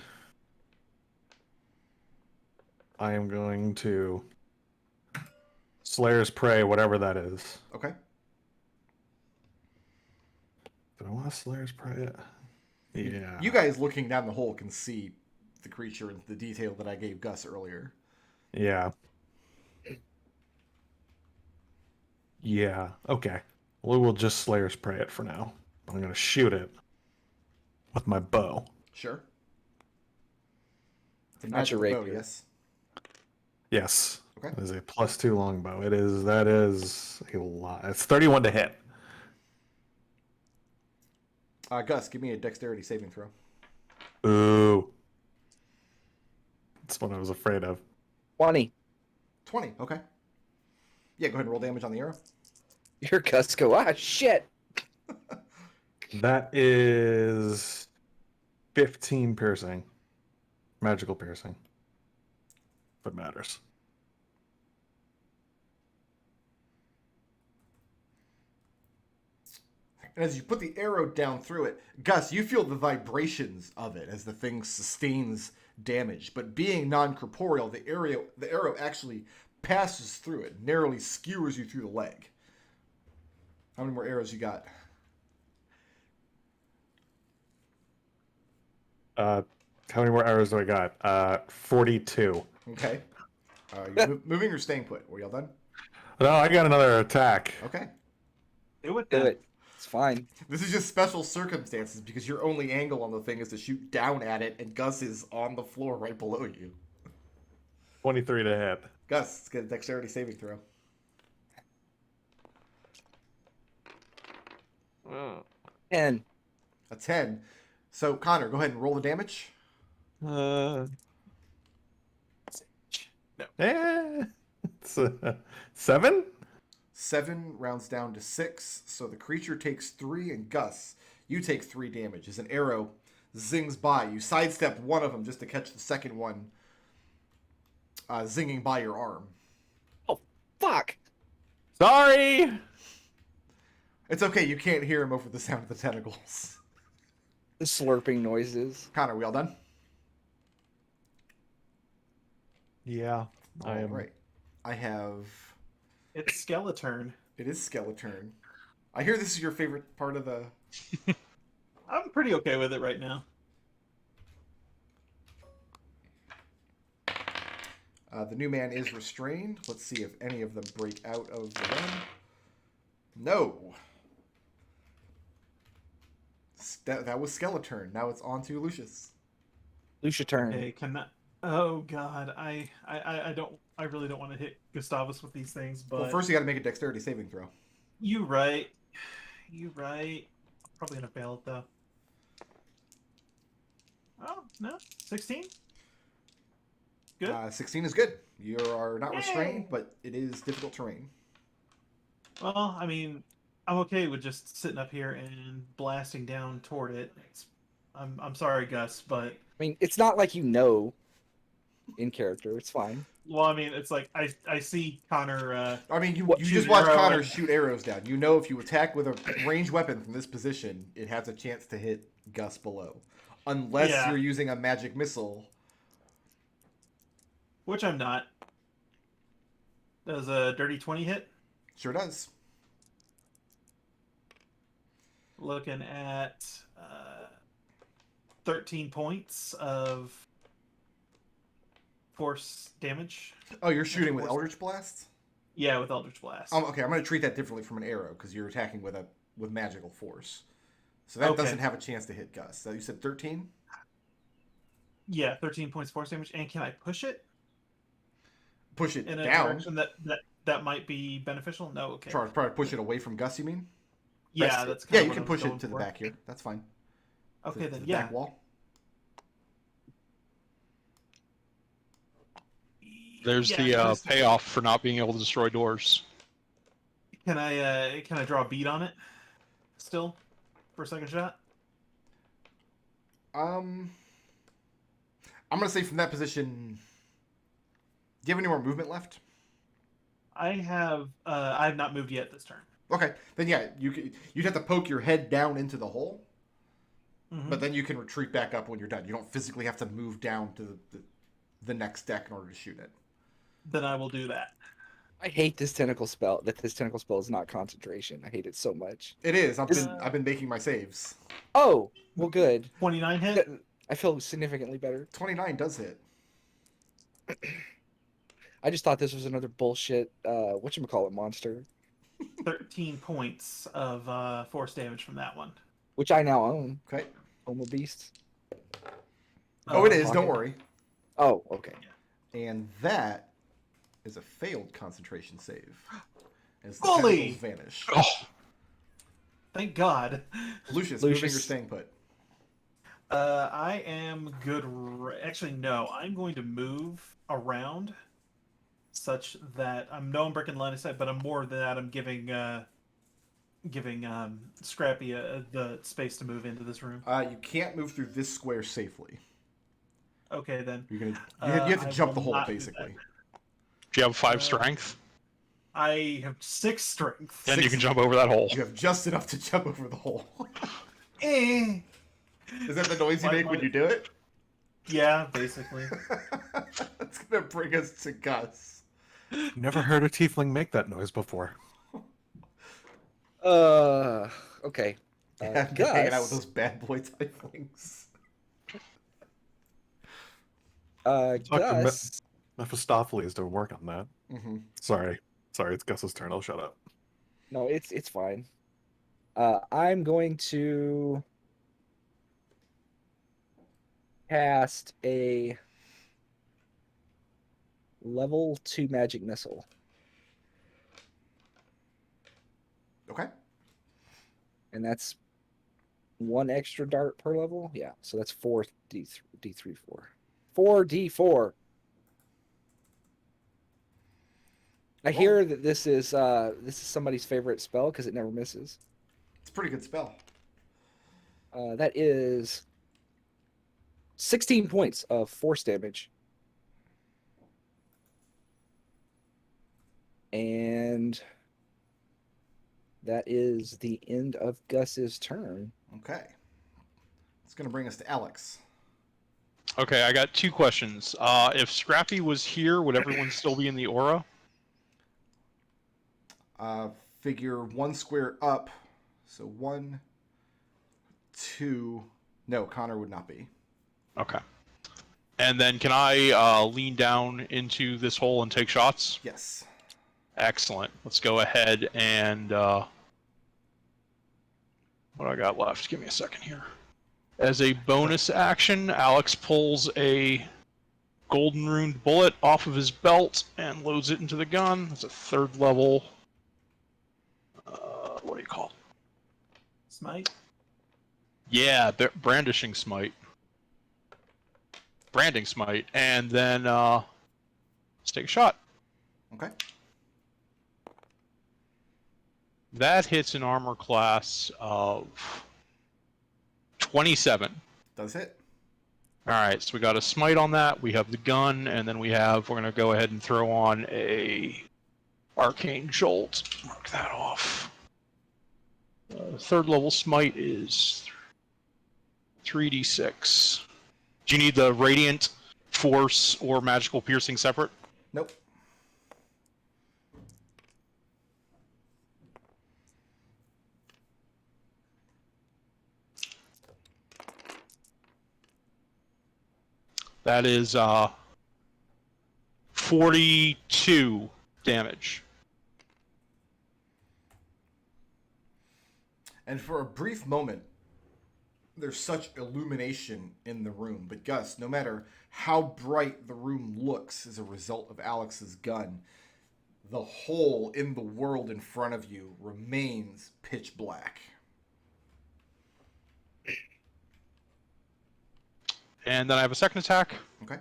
I am going to Slayer's Prey, whatever that is. Okay. Do I want to Slayer's Prey it? Yeah. You guys looking down the hole can see the creature in the detail that I gave Gus earlier. Yeah. Yeah. Okay. We will just Slayer's Prey it for now. I'm going to shoot it with my bow. Sure. It's a Not your magical bow, rapier. yes. Yes. Okay. It is a +2 longbow. That is a lot. It's 31 to hit. Gus, give me a dexterity saving throw. Ooh. That's what I was afraid of. 20. 20, okay. Yeah, go ahead and roll damage on the arrow. Your Cusco. Ah, shit. That is 15 piercing. Magical piercing. If it matters. And as you put the arrow down through it, Gus, you feel the vibrations of it as the thing sustains damage. But being non-corporeal, the arrow actually passes through it, narrowly skewers you through the leg. How many more arrows you got? How many more arrows do I got? 42. Okay. You're moving or staying put? Were y'all done? No, I got another attack. Okay. Do it Do then. it. It's fine. This is just special circumstances because your only angle on the thing is to shoot down at it, and Gus is on the floor right below you. 23 to hit. Gus, let's get a dexterity saving throw. Oh. 10. A 10. So, Connor, go ahead and roll the damage. No. It's 7? 7 rounds down to 6. So the creature takes 3, and Gus, you take 3 damage as an arrow zings by. You sidestep one of them just to catch the second one zinging by your arm. Oh, fuck. Sorry! It's okay, you can't hear him over the sound of the tentacles. The slurping noises. Connor, we all done? Yeah. I am. Right. I have... It's Skeleturn. It is Skeleturn. I hear this is your favorite part of the... I'm pretty okay with it right now. The new man is restrained. Let's see if any of them break out of the run. No. That was Skeleturn. Now it's on to Lucius. Lucia turn. Hey, can I... Oh god, I really don't want to hit Gustavus with these things, but Well, first you got to make a dexterity saving throw. you right. Probably gonna fail it though. Oh no, 16. Good. 16 is good. You are not Yay. restrained, but it is difficult terrain. Well, I mean, I'm okay with just sitting up here and blasting down toward it. I'm sorry, Gus, but I mean, it's not like you know in character. It's fine. well, I mean, it's like I see Connor. I mean, you What, just shoot watch arrow Connor and- shoot arrows down. You know if you attack with a ranged weapon from this position, it has a chance to hit Gus below. Unless Yeah. you're using a magic missile. Which I'm not. Does a dirty 20 hit? Sure does. Looking at 13 points of force damage. Oh, you're shooting with Force- Eldritch Blast? Yeah, with Eldritch Blast. Okay, I'm going to treat that differently from an arrow because you're attacking with magical force. So that Okay. doesn't have a chance to hit Gus. So you said 13? Yeah, 13 points force damage. And can I push it Push it in a down. direction that might be beneficial? No, okay. Try to push it away from Gus, you mean? Yeah, that's Yeah, kind you of can what I was push it going to the for. back here. That's fine. Okay, To then the yeah. back wall. There's Yeah, the payoff for not being able to destroy doors. Can I draw a bead on it still for a second shot? I'm gonna say from that position. Do you have any more movement left? I have not moved yet this turn. Okay, then yeah, you'd have to poke your head down into the hole, Mhm. but then you can retreat back up when you're done. You don't physically have to move down to the next deck in order to shoot it. Then I will do that. I hate this tentacle spell. That this tentacle spell is not concentration. I hate it so much. It is. I've Is- been making my saves. Oh, well, good. 29 hit. I feel significantly better. 29 does hit. I just thought this was another bullshit. Whatchamacallit monster, 13 points of force damage from that one. which I now own. Okay. Homo Beast. Oh, it is. pocket. Don't worry. Oh, okay. And that is a failed concentration save. As the Bully! tentacles vanish. Oh, Thank God. Lucius, Lucius. moving or staying put? I am good. Actually, no. I'm going to move around such that I'm breaking line of sight, but I'm more than that. I'm giving Scrappy the space to move into this room. You can't move through this square safely. Okay, then. You have to I jump the will hole, not do basically. do you have 5 strength? I have 6 strength. Then you Six- can jump over that hole. You have just enough to jump over the hole. Eh. Is that the noise you make when you do it? Yeah, basically. That's gonna bring us to Gus. Never heard a tiefling make that noise before. Okay. Yeah, hanging out with Gus. those bad boy tieflings. Talk to Gus. Mephistopheles to work on that. Mm-hmm. Sorry, it's Gus's turn. I'll shut up. No, it's fine. I'm going to cast a level 2 magic missile. Okay. And that's 1 extra dart per level. Yeah, so that's 4d3 4d4. I hear that this is somebody's favorite spell because it never misses. It's a pretty good spell. That is 16 points of force damage. And that is the end of Gus's turn. Okay. It's gonna bring us to Alex. Okay, I got 2 questions. If Scrappy was here, would everyone still be in the aura? Figure 1 square up. So 1, 2. No, Connor would not be. Okay. And then can I lean down into this hole and take shots? Yes. Excellent. Let's go ahead and what do I got left? Give me a second here. As a bonus action, Alex pulls a golden runed bullet off of his belt and loads it into the gun. It's a 3rd level. What do you call it? Smite. Yeah, brandishing smite. Branding smite. And then let's take a shot. Okay. That hits an armor class of 27. Does hit. Alright, so we got a smite on that, we have the gun, and then we're gonna go ahead and throw on a arcane jolt. Mark that off. 3rd level smite is 3d6. Do you need the radiant, force, or magical piercing separate? Nope. That is 42 damage. And for a brief moment, there's such illumination in the room. But Gus, no matter how bright the room looks as a result of Alex's gun, the hole in the world in front of you remains pitch black. And then I have a second attack. Okay.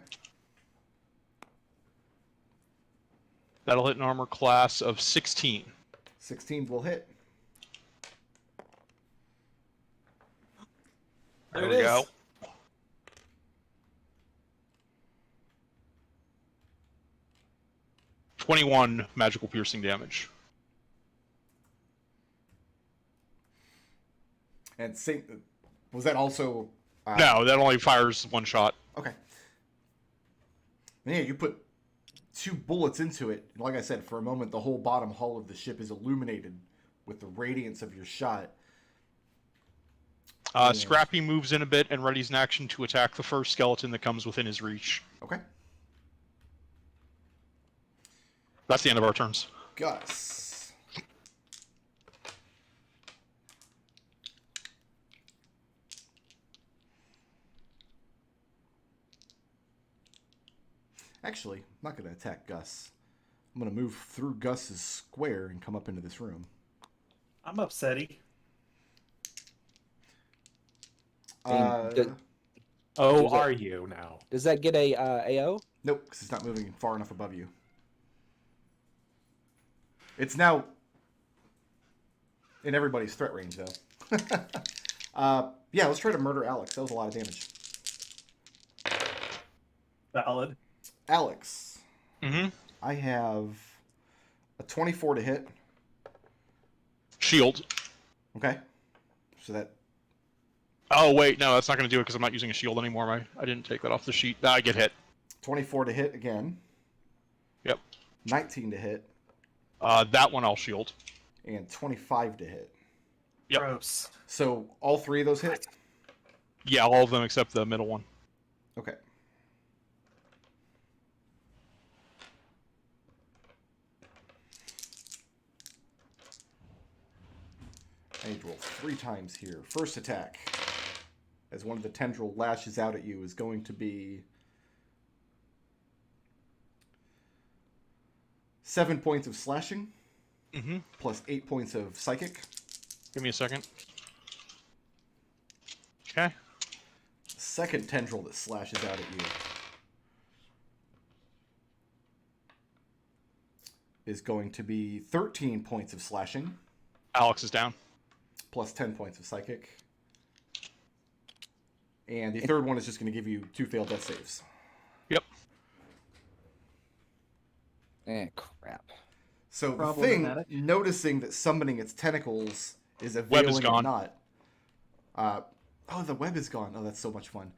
That'll hit an armor class of 16. 16 will hit. There we go. "21 magical piercing damage." And was that also... No, that only fires one shot. Okay. And yeah, you put 2 bullets into it. And like I said, for a moment, the whole bottom hull of the ship is illuminated with the radiance of your shot. Scrappy moves in a bit and readies an action to attack the first skeleton that comes within his reach. Okay. That's the end of our turns. Gus. Actually, I'm not going to attack Gus. I'm going to move through Gus's square and come up into this room. I'm upsetty. Are you now? Does that get a AO? Nope, because it's not moving far enough above you. It's now in everybody's threat range, though. Yeah, let's try to murder Alex. That was a lot of damage. Valid. Alex, Mm-hmm. I have a 24 to hit. Shield. Okay. So that... Oh, wait, no, that's not going to do it because I'm not using a shield anymore. I didn't take that off the sheet. I get hit. 24 to hit again. Yep. 19 to hit. That one I'll shield. And 25 to hit. Yep. Gross. So all 3 of those hit? Yeah, all of them except the middle one. Okay. I need to roll 3 times here. First attack, as one of the tendril lashes out at you, is going to be 7 points of slashing, Mm-hmm. plus 8 points of psychic. Give me a second. Okay. Second tendril that slashes out at you is going to be 13 points of slashing, Alex is down. plus 10 points of psychic. And the third one is just going to give you 2 failed death saves. Yep. Crap. So the thing, Problematic. noticing that summoning its tentacles is Web availing is it gone. not. Oh, the web is gone. Oh, that's so much fun.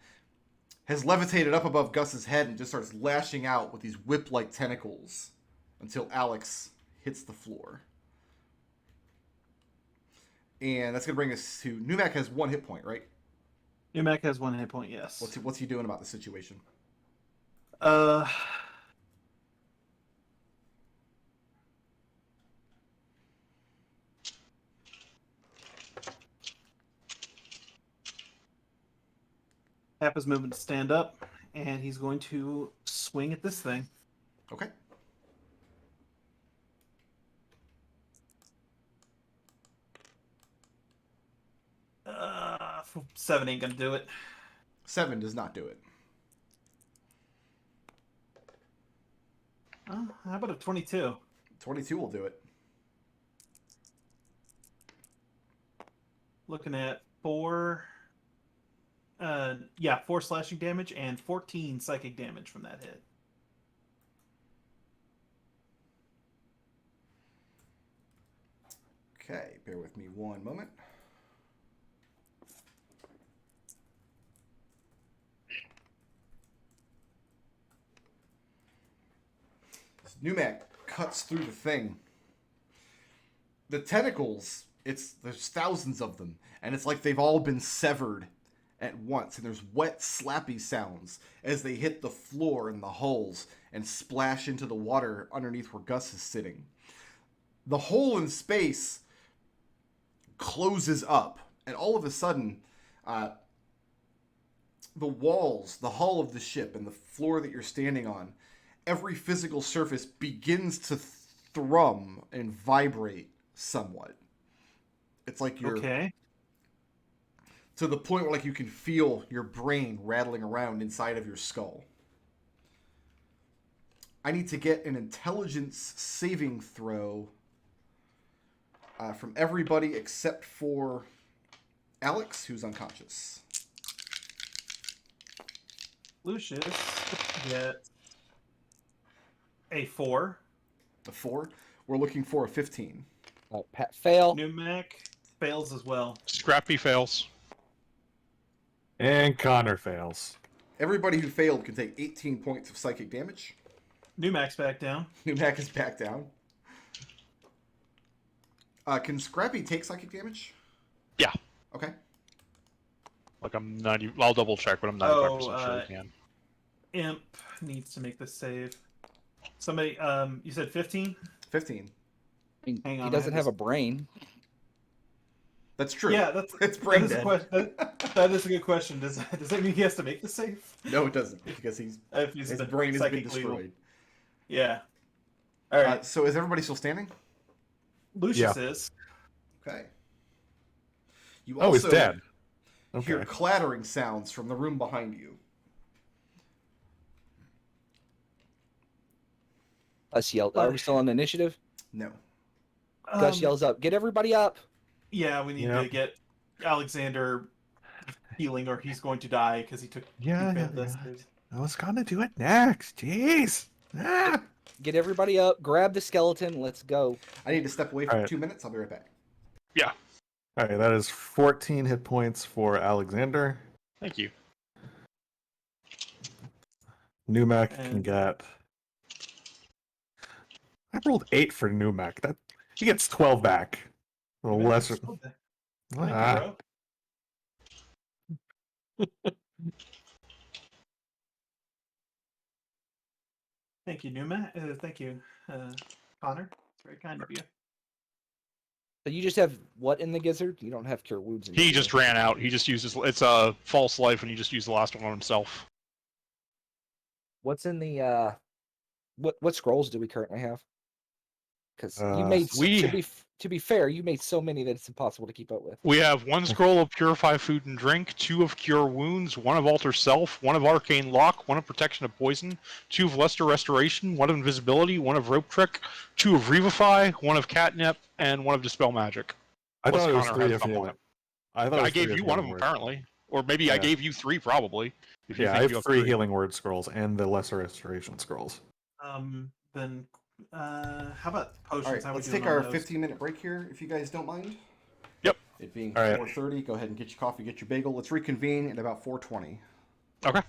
Has levitated up above Gus's head and just starts lashing out with these whip-like tentacles until Alex hits the floor. And that's going to bring us to... Numac has 1 hit point, right? Numac has 1 hit point, yes. What's he doing about the situation? Half his movement to stand up, and he's going to swing at this thing. Okay. Uh, 7 ain't gonna do it. 7 does not do it. How about a 22? 22 will do it. Looking at 4 slashing damage and 14 psychic damage from that hit. Okay, bear with me one moment. Numac cuts through the thing. The tentacles, there's thousands of them, and it's like they've all been severed at once, and there's wet, slappy sounds as they hit the floor and the hulls and splash into the water underneath where Gus is sitting. The hole in space closes up, and all of a sudden, the walls, the hull of the ship, and the floor that you're standing on, every physical surface begins to thrum and vibrate somewhat. It's like you're Okay. to the point where like you can feel your brain rattling around inside of your skull. I need to get an intelligence saving throw from everybody except for Alex, who's unconscious. Lucius gets a 4. A 4. We're looking for a 15. Pat, fail. Numac fails as well. Scrappy fails. And Connor fails. Everybody who failed can take 18 points of psychic damage. Numac's back down. Numac is back down. Can Scrappy take psychic damage? Yeah. Okay. Like I'm not even, I'll double check, but I'm 95% sure I can. Imp needs to make the save. Somebody, you said 15? 15. Hang on, He I doesn't have have a brain. That's true. Yeah, that's it's brain that is, a dead. question, that is a good question. Does that mean he has to make the save? No, it doesn't, because If he's his been brain has been psychically- destroyed. Yeah. All right. So is everybody still standing? Lucius is. Okay. You Oh, he's also dead. hear Okay. clattering sounds from the room behind you. Gus yelled. Are we still on initiative? No. Gus yells up. Get everybody up. Yeah, we need Yep. to get Alexander healing, or he's going to die because he took. Yeah, he yeah, failed this. I was gonna do it next. Jeez. Ah. Get everybody up. Grab the skeleton. Let's go. I need to step away for All right. 2 minutes. I'll be right back. All right, that is 14 hit points for Alexander. Thank you. Numac can And- get. I rolled 8 for Numac. That he gets 12 back. A little lesser. Thank you, Ah. bro. Thank you, Numa. Thank you, Connor. It's very kind of you. So you just have what in the gizzard? You don't have cure wounds. In He your just gizzard. ran out. He just used his. It's a false life, and he just used the last one on himself. What's in the what scrolls do we currently have? Because you made we- to be fair, you made so many that it's impossible to keep up with. We have 1 scroll of Purify Food and Drink, 2 of Cure Wounds, 1 of Alter Self, 1 of Arcane Lock, 1 of Protection of Poison, 2 of Luster Restoration, 1 of Invisibility, 1 of Rope Trick, 2 of Revivify, 1 of Catnip, and 1 of Dispel Magic. I Plus thought it was Connor 3 has of some healing. of I thought it was I gave 3 of you 1 of healing them, words. apparently. Or maybe I Yeah. gave you 3, probably. If you Yeah, I think you have 3 3 healing word scrolls and the lesser restoration scrolls. Then, how about potions? All right, How we let's doing take on our those? 15-minute break here, if you guys don't mind. Yep. It being All right. 4:30, go ahead and get your coffee, get your bagel. Let's reconvene at about 4:20. Okay.